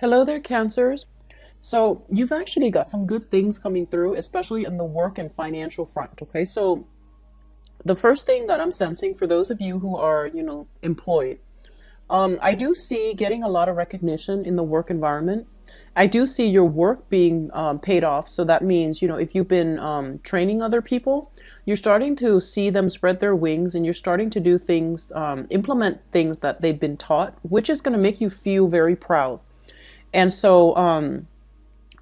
Hello there, Cancers. So you've actually got some good things coming through, especially in the work and financial front. Okay, so the first thing that I'm sensing for those of you who are, employed, I do see getting a lot of recognition in the work environment. I do see your work being paid off. So that means, if you've been training other people, you're starting to see them spread their wings and you're starting to do things, implement things that they've been taught, which is going to make you feel very proud. And so,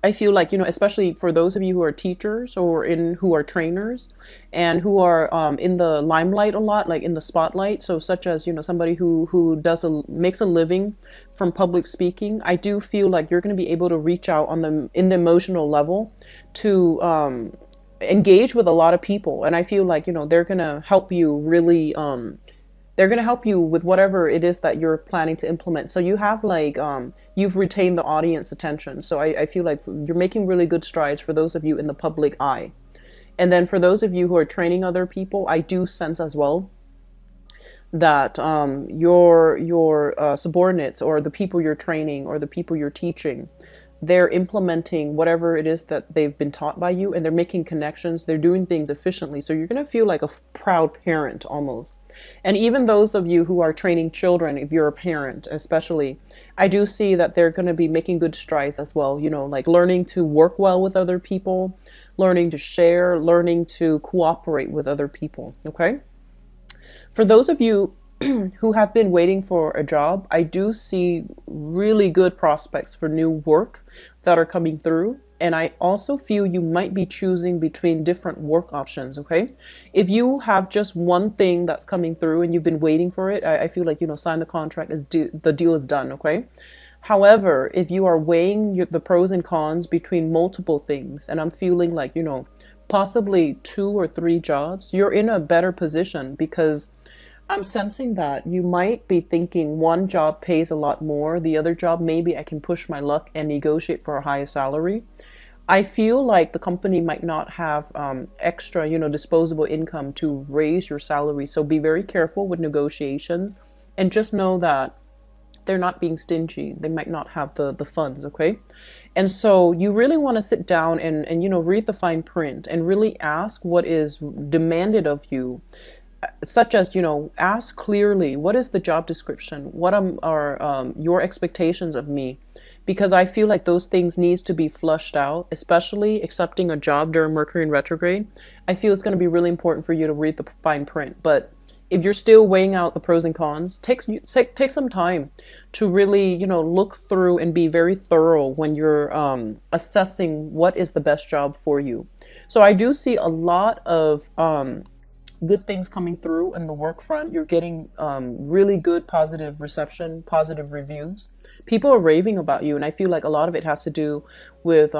I feel like, especially for those of you who are teachers or who are trainers and who are in the limelight a lot, like in the spotlight. So such as, somebody who makes a living from public speaking. I do feel like you're going to be able to reach out in the emotional level to engage with a lot of people. And I feel like, they're going to help you really, they're going to help you with whatever it is that you're planning to implement. So you have like, you've retained the audience attention. So I feel like you're making really good strides for those of you in the public eye. And then for those of you who are training other people, I do sense as well that your subordinates or the people you're training or the people you're teaching, they're implementing whatever it is that they've been taught by you, and they're making connections, they're doing things efficiently. So you're going to feel like a proud parent almost. And even those of you who are training children, if you're a parent especially, I do see that they're going to be making good strides as well, like learning to work well with other people, learning to share, learning to cooperate with other people. Okay, for those of you who have been waiting for a job, I do see really good prospects for new work that are coming through. And I also feel you might be choosing between different work options. Okay, if you have just one thing that's coming through and you've been waiting for it, I feel like, sign the contract, the deal is done. Okay, however, if you are weighing the pros and cons between multiple things, and I'm feeling like, possibly 2 or 3 jobs, you're in a better position because I'm sensing that you might be thinking one job pays a lot more, the other job, maybe I can push my luck and negotiate for a higher salary. I feel like the company might not have extra, disposable income to raise your salary. So be very careful with negotiations and just know that they're not being stingy. They might not have the funds, okay? And so you really want to sit down and read the fine print and really ask what is demanded of you, such as, ask clearly, what is the job description? What are your expectations of me? Because I feel like those things needs to be flushed out, especially accepting a job during Mercury in retrograde. I feel it's going to be really important for you to read the fine print. But if you're still weighing out the pros and cons, take some time to really, look through and be very thorough when you're assessing what is the best job for you. So I do see a lot of good things coming through in the work front. You're getting really good positive reception, positive reviews. People are raving about you, and I feel like a lot of it has to do with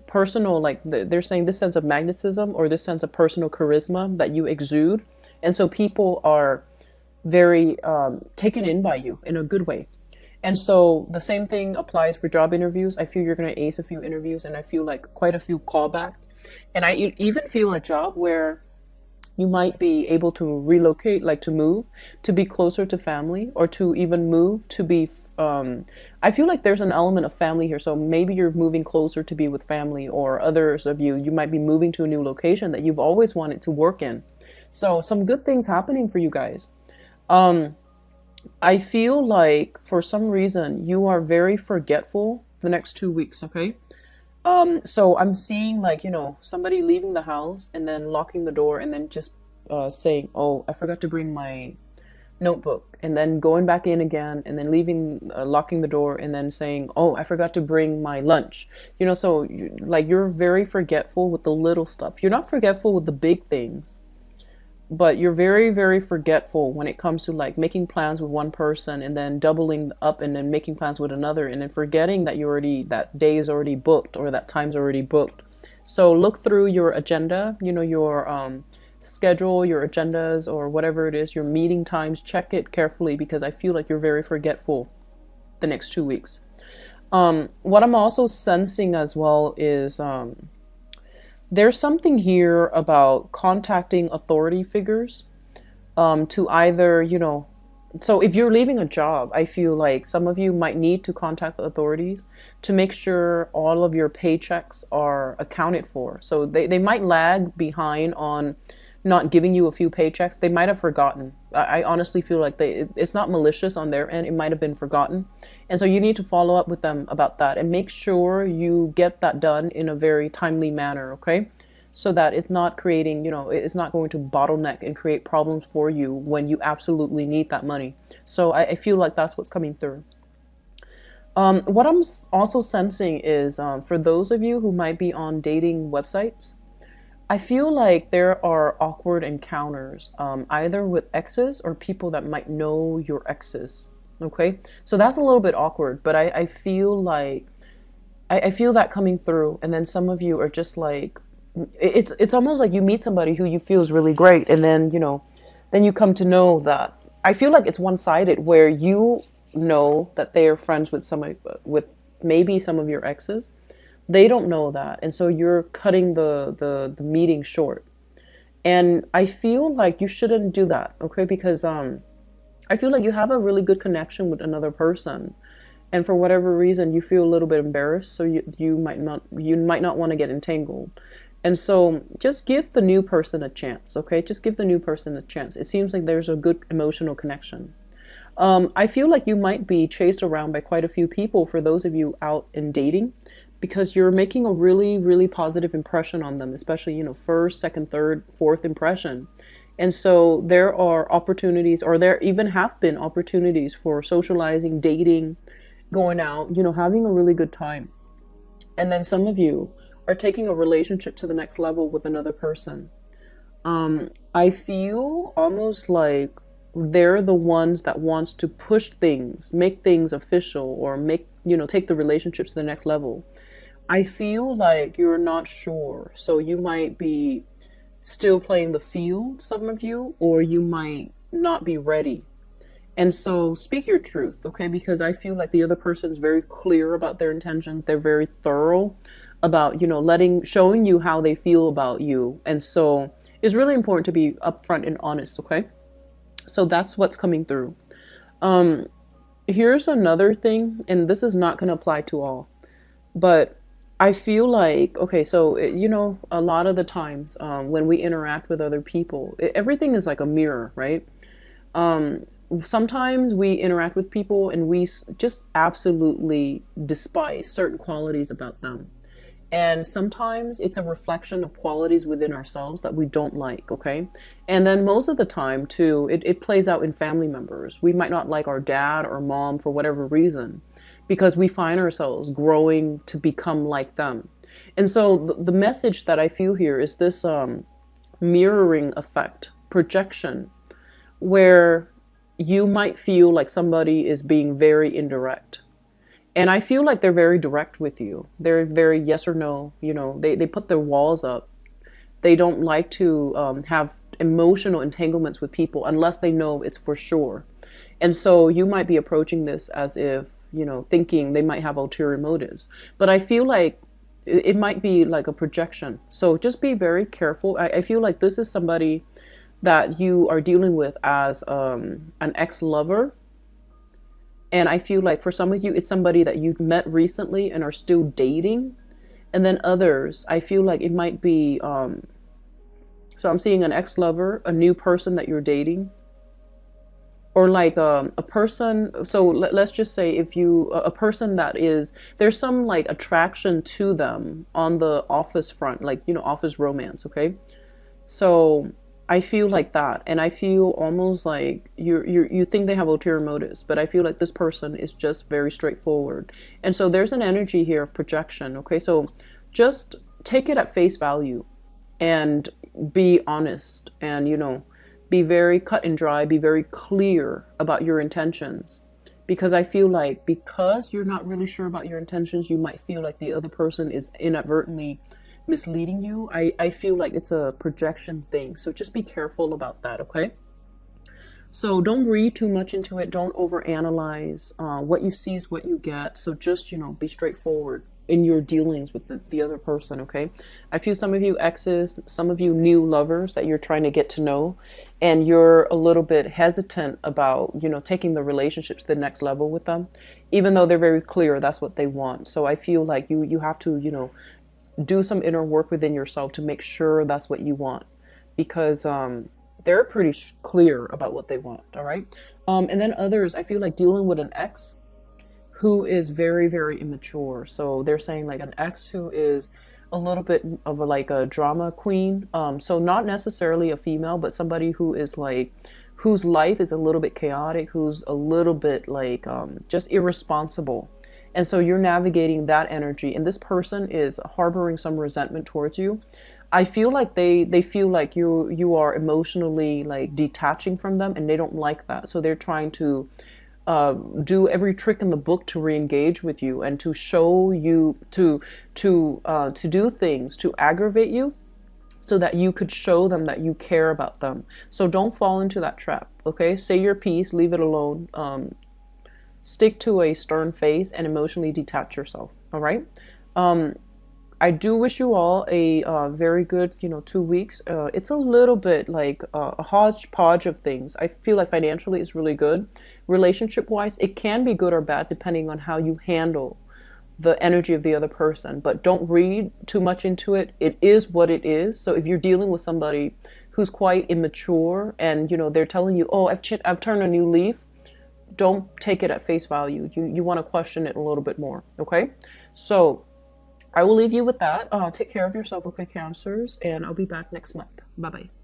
personal, like they're saying this sense of magnetism or this sense of personal charisma that you exude. And so people are very taken in by you in a good way. And so the same thing applies for job interviews. I feel you're going to ace a few interviews, and I feel like quite a few callback. And I even feel a job where you might be able to relocate, like to move, to be closer to family, or to even move to be, I feel like there's an element of family here. So maybe you're moving closer to be with family, or others of you might be moving to a new location that you've always wanted to work in. So some good things happening for you guys. I feel like for some reason you are very forgetful the next 2 weeks, okay? So I'm seeing like, somebody leaving the house and then locking the door and then just saying, oh, I forgot to bring my notebook, and then going back in again and then leaving, locking the door and then saying, oh, I forgot to bring my lunch. So like you're very forgetful with the little stuff. You're not forgetful with the big things, but you're very, very forgetful when it comes to like making plans with one person and then doubling up and then making plans with another and then forgetting that that day is already booked or that time's already booked. So look through your agenda, your schedule, your agendas, or whatever it is, your meeting times, check it carefully because I feel like you're very forgetful the next 2 weeks. What I'm also sensing as well is there's something here about contacting authority figures to either, So if you're leaving a job, I feel like some of you might need to contact the authorities to make sure all of your paychecks are accounted for. So they might lag behind on not giving you a few paychecks. They might have forgotten. I honestly feel like it's not malicious on their end. It might have been forgotten. And so you need to follow up with them about that and make sure you get that done in a very timely manner, okay? So that it's not creating, it's not going to bottleneck and create problems for you when you absolutely need that money. So I feel like that's what's coming through. What I'm also sensing is for those of you who might be on dating websites, I feel like there are awkward encounters, either with exes or people that might know your exes. Okay, so that's a little bit awkward, but I feel like I feel that coming through, and then some of you are just like, it's almost like you meet somebody who you feel is really great, and then then you come to know that I feel like it's one-sided, where you know that they are friends with with maybe some of your exes. They don't know that, and so you're cutting the meeting short. And I feel like you shouldn't do that, okay? Because I feel like you have a really good connection with another person, and for whatever reason you feel a little bit embarrassed, so you might not want to get entangled. And so just give the new person a chance, okay? Just give the new person a chance. It seems like there's a good emotional connection. I feel like you might be chased around by quite a few people for those of you out in dating, because you're making a really, really positive impression on them, especially, first, second, third, fourth impression. And so there are opportunities, or there even have been opportunities for socializing, dating, going out, having a really good time. And then some of you are taking a relationship to the next level with another person. I feel almost like they're the ones that wants to push things, make things official, or take the relationship to the next level. I feel like you're not sure. So you might be still playing the field, some of you, or you might not be ready. And so speak your truth, okay? Because I feel like the other person is very clear about their intentions. They're very thorough about, showing you how they feel about you. And so it's really important to be upfront and honest, okay? So that's what's coming through. Here's another thing, and this is not going to apply to all, but I feel like, okay, so, a lot of the times when we interact with other people, everything is like a mirror, right? Sometimes we interact with people and we just absolutely despise certain qualities about them. And sometimes it's a reflection of qualities within ourselves that we don't like, okay? And then most of the time, too, it plays out in family members. We might not like our dad or mom for whatever reason, because we find ourselves growing to become like them. And so the message that I feel here is this mirroring effect, projection, where you might feel like somebody is being very indirect. And I feel like they're very direct with you. They're very yes or no. They put their walls up. They don't like to have emotional entanglements with people unless they know it's for sure. And so you might be approaching this as if, thinking they might have ulterior motives. But I feel like it might be like a projection. So just be very careful. I feel like this is somebody that you are dealing with as an ex-lover. And I feel like for some of you, it's somebody that you've met recently and are still dating. And then others, I feel like it might be, so I'm seeing an ex-lover, a new person that you're dating, or like a person. So let's just say a person that there's some like attraction to them on the office front, like, office romance, okay? So I feel like that, and I feel almost like you think they have ulterior motives, but I feel like this person is just very straightforward. And so there's an energy here of projection, okay? So just take it at face value and be honest, and be very cut and dry, be very clear about your intentions. Because I feel like because you're not really sure about your intentions, you might feel like the other person is inadvertently misleading you. I feel like it's a projection thing. So just be careful about that, okay? So don't read too much into it. Don't overanalyze. What you see is what you get. So just, be straightforward. in your dealings with the other person, okay? I feel some of you exes, some of you new lovers that you're trying to get to know, and you're a little bit hesitant about, you know, taking the relationship to the next level with them, even though they're very clear that's what they want. So I feel like you have to, you know, do some inner work within yourself to make sure that's what you want, because they're pretty clear about what they want, all right? And then others, I feel like dealing with an ex who is very, very immature. So they're saying like an ex who is a little bit of a, like a drama queen. So not necessarily a female, but somebody who is like, whose life is a little bit chaotic, who's a little bit like just irresponsible. And so you're navigating that energy, and this person is harboring some resentment towards you. I feel like they feel like you are emotionally like detaching from them, and they don't like that. So they're trying to do every trick in the book to re-engage with you and to show you to do things to aggravate you, so that you could show them that you care about them. So don't fall into that trap. Okay, say your piece, leave it alone. Stick to a stern face and emotionally detach yourself. All right. I do wish you all a very good, you know, 2 weeks. It's a little bit like a hodgepodge of things. I feel like financially it's really good. Relationship wise, it can be good or bad depending on how you handle the energy of the other person. But don't read too much into it. It is what it is. So if you're dealing with somebody who's quite immature and, you know, they're telling you, oh, I've turned a new leaf, don't take it at face value. You want to question it a little bit more. Okay. So I will leave you with that. Take care of yourself, okay, Cancers, and I'll be back next month. Bye-bye.